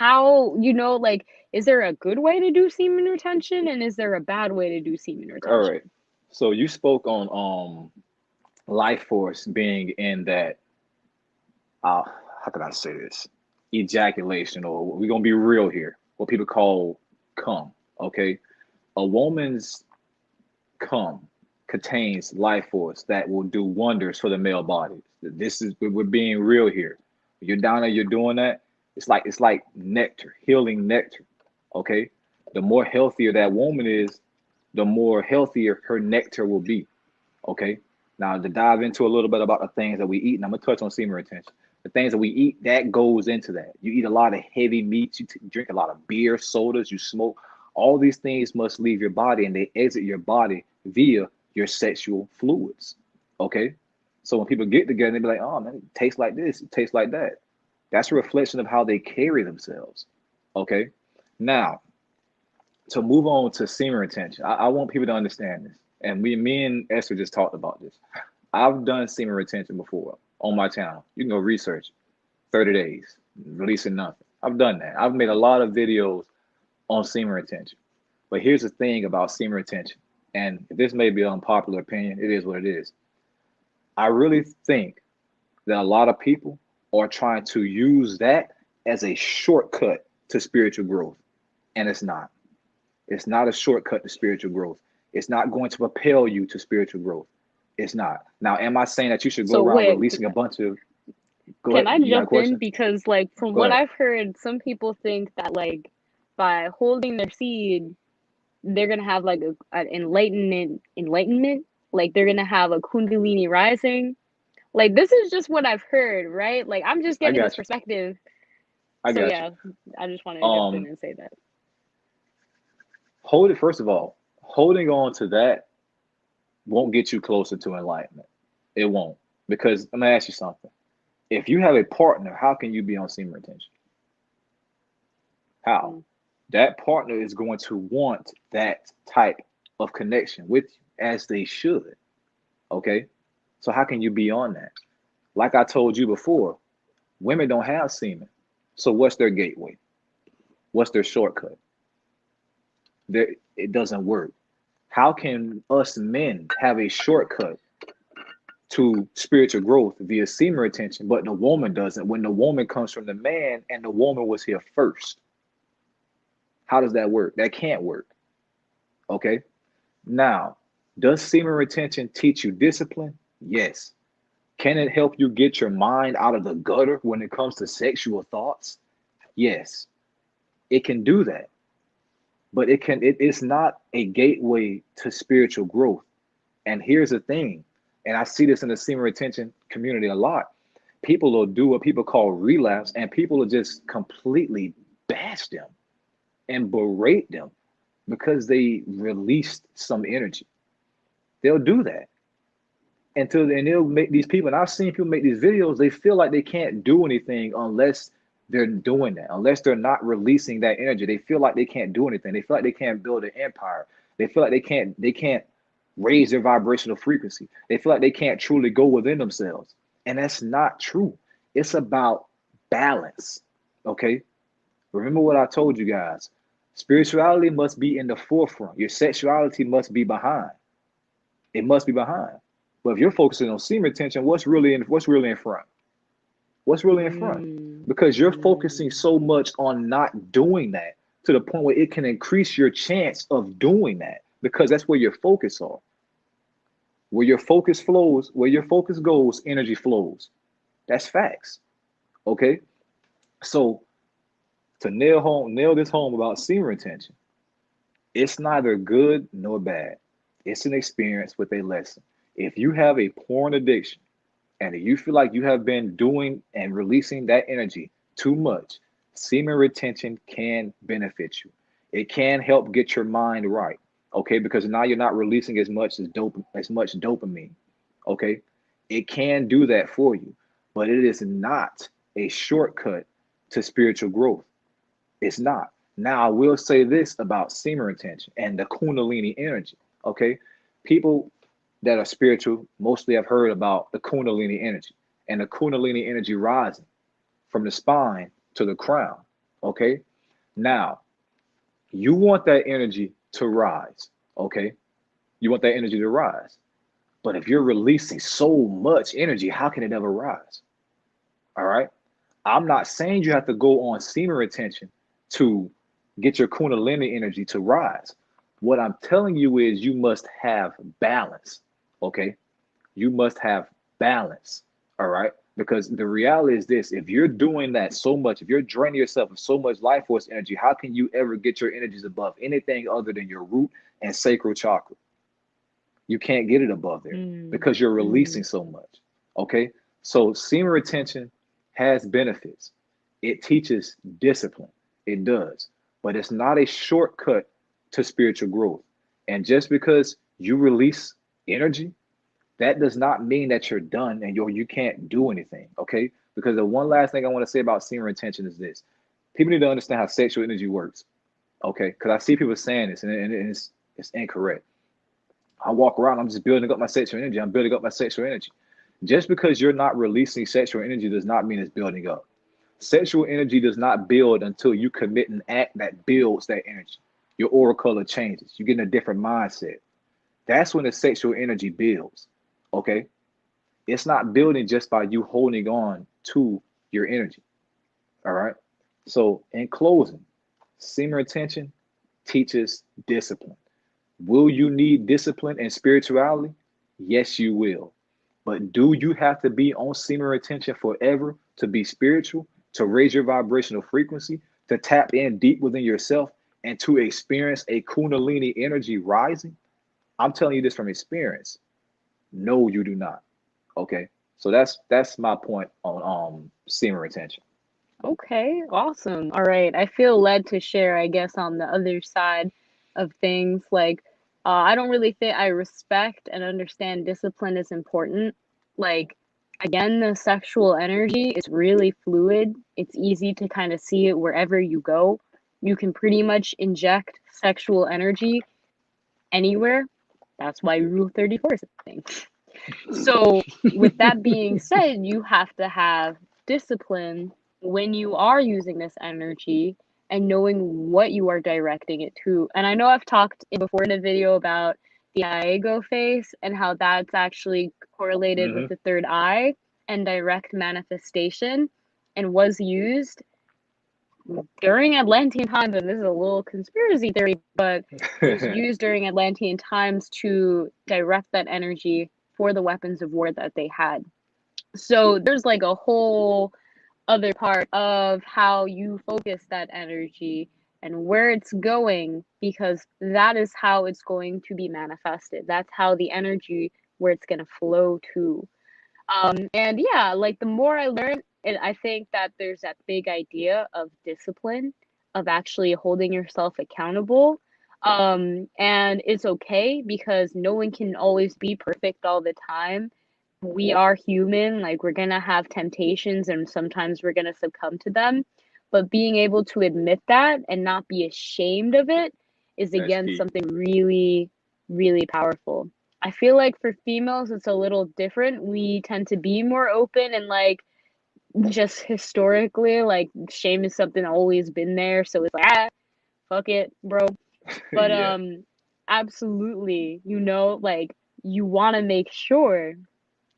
how, you know, like, is there a good way to do semen retention and is there a bad way to do semen All right. retention? So you spoke on life force being in that uh how can I say this? Ejaculation, or we're gonna be real here. What people call cum. Okay. A woman's cum contains life force that will do wonders for the male body. This is we're being real here. You're down there, you're doing that. It's like nectar, healing nectar. Okay. The more healthier that woman is, the more healthier her nectar will be. Okay. Now to dive into a little bit about the things that we eat, and I'm gonna touch on semen retention. The things that we eat that goes into that. You eat a lot of heavy meats, you drink a lot of beer, sodas, you smoke. All these things must leave your body, and they exit your body via your sexual fluids. Okay. So when people get together, they be like, "Oh man, it tastes like this, it tastes like that." That's a reflection of how they carry themselves. Okay. Now to move on to semen retention, I want people to understand this. And me and Esther just talked about this. I've done semen retention before on my channel. You can go research 30 days, releasing nothing. I've done that. I've made a lot of videos on semen retention. But here's the thing about semen retention, and this may be an unpopular opinion, it is what it is. I really think that a lot of people are trying to use that as a shortcut to spiritual growth, and it's not. It's not a shortcut to spiritual growth. It's not going to propel you to spiritual growth. It's not. Now, am I saying that you should go So around wait, releasing a bunch of? Go can ahead. I You got a jump in? question? Because like from Go what ahead. I've heard, some people think that like by holding their seed, they're gonna have like an enlightenment, like they're gonna have a kundalini rising. Like this is just what I've heard, right? Like I'm just I getting this got you. perspective. I So got you. yeah, I just wanted to jump in Um, and say that. hold it. First of all, holding on to that won't get you closer to enlightenment. It won't. Because I'm gonna ask you something. If you have a partner, how can you be on semen retention? How? Mm. That partner is going to want that type of connection with you, as they should. Okay. So how can you be on that? Like I told you before, women don't have semen. So what's their gateway? What's their shortcut? There, it doesn't work. How can us men have a shortcut to spiritual growth via semen retention, but the woman doesn't when the woman comes from the man and the woman was here first? How does that work? That can't work. Okay. Now, does semen retention teach you discipline? Yes. Can it help you get your mind out of the gutter when it comes to sexual thoughts? Yes, it can do that. But it's not a gateway to spiritual growth. And here's the thing, and I see this in the semen retention community a lot. People will do what people call relapse, and people will just completely bash them and berate them because they released some energy. They'll do that and they'll make these people. And I've seen people make these videos. They feel like they can't do anything unless they're doing that, unless they're not releasing that energy. They feel like they can't do anything. They feel like they can't build an empire. They feel like they can't raise their vibrational frequency. They feel like they can't truly go within themselves. And that's not true. It's about balance. Okay. Remember what I told you guys. Spirituality must be in the forefront. Your sexuality must be behind. It must be behind. But if you're focusing on semen retention, what's really in front? What's really in front? Mm, Because you're focusing mm. so much on not doing that to the point where it can increase your chance of doing that because that's where your focus are. Where your focus flows, where your focus goes, energy flows. That's facts. Okay. So to nail this home about semen retention, it's neither good nor bad. It's an experience with a lesson. If you have a porn addiction and you feel like you have been doing and releasing that energy too much, semen retention can benefit you. It can help get your mind right. Okay, because now you're not releasing as much dopamine. Okay, it can do that for you, but it is not a shortcut to spiritual growth. It's not. Now, I will say this about semen retention and the Kundalini energy. Okay. People that are spiritual mostly have heard about the Kundalini energy and the Kundalini energy rising from the spine to the crown. Okay. Now, you want that energy to rise. Okay. You want that energy to rise. But if you're releasing so much energy, how can it ever rise? All right. I'm not saying you have to go on semen retention to get your kundalini energy to rise. What I'm telling you is you must have balance. Okay. You must have balance. All right. Because the reality is this: if you're doing that so much, if you're draining yourself of so much life force energy, how can you ever get your energies above anything other than your root and sacral chakra? You can't get it above there because you're releasing so much. Okay. So semen retention has benefits. It teaches discipline. It does. But it's not a shortcut to spiritual growth. And just because you release energy, that does not mean that you're done and you can't do anything. Okay. Because the one last thing I want to say about semen retention is this: people need to understand how sexual energy works. Okay. Because I see people saying this and it's incorrect. I walk around, I'm just building up my sexual energy. I'm building up my sexual energy. Just because you're not releasing sexual energy does not mean it's building up. Sexual energy does not build until you commit an act that builds that energy. Your aura color changes. You get in a different mindset. That's when the sexual energy builds. Okay? It's not building just by you holding on to your energy. All right? So, in closing, semen retention teaches discipline. Will you need discipline and spirituality? Yes, you will. But do you have to be on semen retention forever to be spiritual, to raise your vibrational frequency, to tap in deep within yourself, and to experience a kundalini energy rising? I'm telling you this from experience. No, you do not. Okay. So that's my point on semen retention. Okay, awesome. All right. I feel led to share, I guess, on the other side of things. Like, I don't really think I respect and understand discipline is important. Like, again, the sexual energy is really fluid. It's easy to kind of see it wherever you go. You can pretty much inject sexual energy anywhere. That's why Rule 34 is a thing. So, with that being said, you have to have discipline when you are using this energy and knowing what you are directing it to. And I know I've talked before in a video about the Iago face and how that's actually correlated with the third eye and direct manifestation and was used during Atlantean times, and this is a little conspiracy theory, but it was used during Atlantean times to direct that energy for the weapons of war that they had. So there's like a whole other part of how you focus that energy and where it's going, because that is how it's going to be manifested. That's how the energy where it's going to flow to. And yeah, like the more I learn, and I think that there's that big idea of discipline, of actually holding yourself accountable. And it's okay because no one can always be perfect all the time. We are human, like we're gonna have temptations and sometimes we're gonna succumb to them. But being able to admit that and not be ashamed of it is That's again key. something really, really powerful. I feel like for females, it's a little different. We tend to be more open and like just historically, like shame is something always been there. So it's like, fuck it, bro. But Yeah. absolutely, like you want to make sure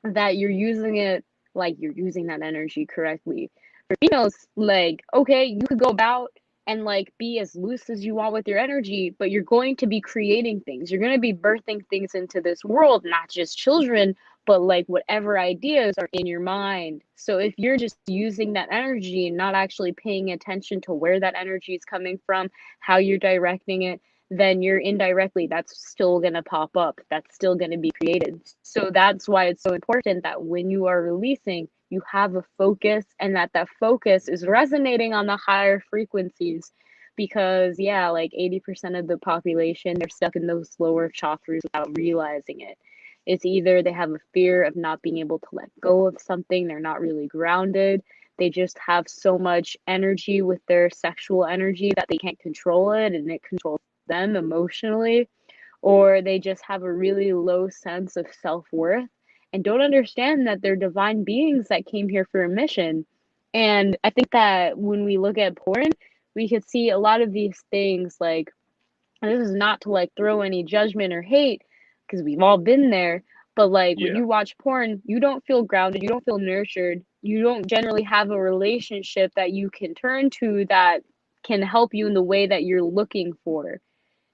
that you're using it, like you're using that energy correctly. For females, like, okay, you could go about and like be as loose as you want with your energy, but you're going to be creating things. You're going to be birthing things into this world, not just children, but like whatever ideas are in your mind. So if you're just using that energy and not actually paying attention to where that energy is coming from, how you're directing it, then you're indirectly, that's still going to pop up. That's still going to be created. So that's why it's so important that when you are releasing, you have a focus and that focus is resonating on the higher frequencies. Because, yeah, like 80% of the population, they're stuck in those lower chakras without realizing it. It's either they have a fear of not being able to let go of something, they're not really grounded. They just have so much energy with their sexual energy that they can't control it and it controls them emotionally, or they just have a really low sense of self-worth and don't understand that they're divine beings that came here for a mission. And I think that when we look at porn, we could see a lot of these things, like, and this is not to like throw any judgment or hate, because we've all been there, but like when Yeah. you watch porn, you don't feel grounded, you don't feel nurtured, you don't generally have a relationship that you can turn to that can help you in the way that you're looking for.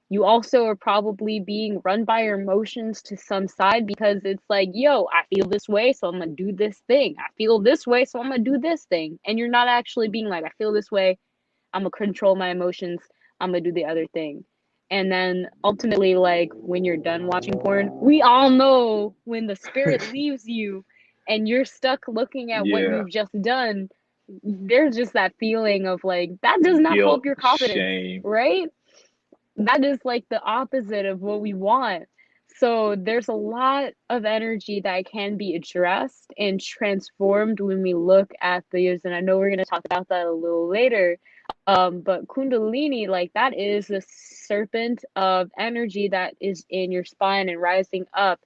You also are probably being run by your emotions to some side, because it's like, yo, I feel this way, so I'm gonna do this thing. I feel this way, so I'm gonna do this thing. And you're not actually being like, I feel this way, I'm gonna control my emotions, I'm gonna do the other thing. And then ultimately, like when you're done watching porn, we all know when the spirit leaves you and you're stuck looking at what Yeah. you've just done, there's just that feeling of like, that does not help Guilt, your confidence, shame. right? That is like the opposite of what we want. So there's a lot of energy that can be addressed and transformed when we look at these, and I know we're going to talk about that a little later. But Kundalini, like that is the serpent of energy that is in your spine and rising up.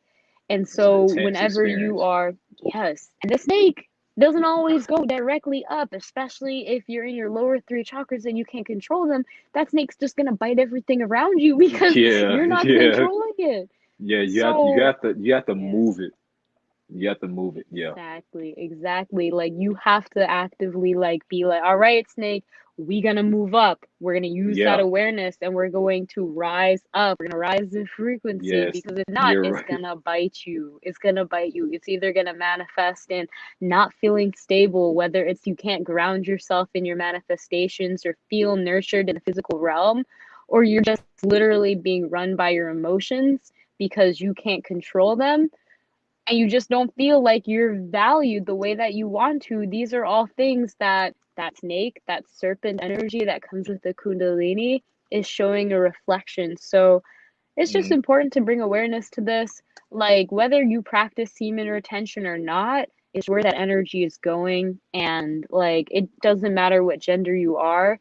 And It's an so intense whenever you experience. are, yes, and the snake doesn't always go directly up, especially if you're in your lower three chakras and you can't control them. That snake's just gonna bite everything around you because Yeah, you're not yeah. controlling it. Yeah, So you have to yes, move it. You have to move it. Yeah. exactly. Like you have to actively like be like, all right, snake, we gonna move up. We're gonna use that Yeah. awareness and we're going to rise up. We're gonna rise in frequency, Yes. because if not, You're it's right. gonna bite you. It's gonna bite you. It's either gonna manifest in not feeling stable, whether it's you can't ground yourself in your manifestations or feel nurtured in the physical realm, or you're just literally being run by your emotions because you can't control them and you just don't feel like you're valued the way that you want to. These are all things that that snake, that serpent energy that comes with the Kundalini is showing a reflection. So it's just Mm, important to bring awareness to this. Like whether you practice semen retention or not, is where that energy is going. And like it doesn't matter what gender you are.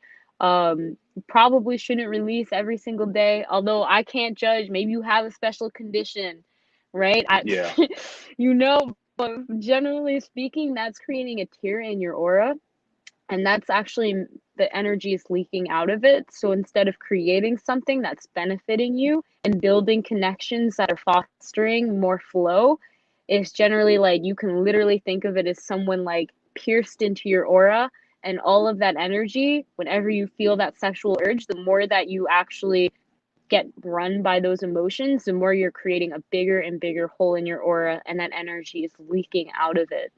Probably shouldn't release every single day. Although I can't judge. Maybe you have a special condition, right? yeah. You know, but generally speaking, that's creating a tear in your aura, and that's actually the energy is leaking out of it. So instead of creating something that's benefiting you and building connections that are fostering more flow, it's generally like you can literally think of it as someone like pierced into your aura, and all of that energy, whenever you feel that sexual urge, the more that you actually get run by those emotions, the more you're creating a bigger and bigger hole in your aura, and that energy is leaking out of it.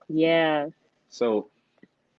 Yeah. So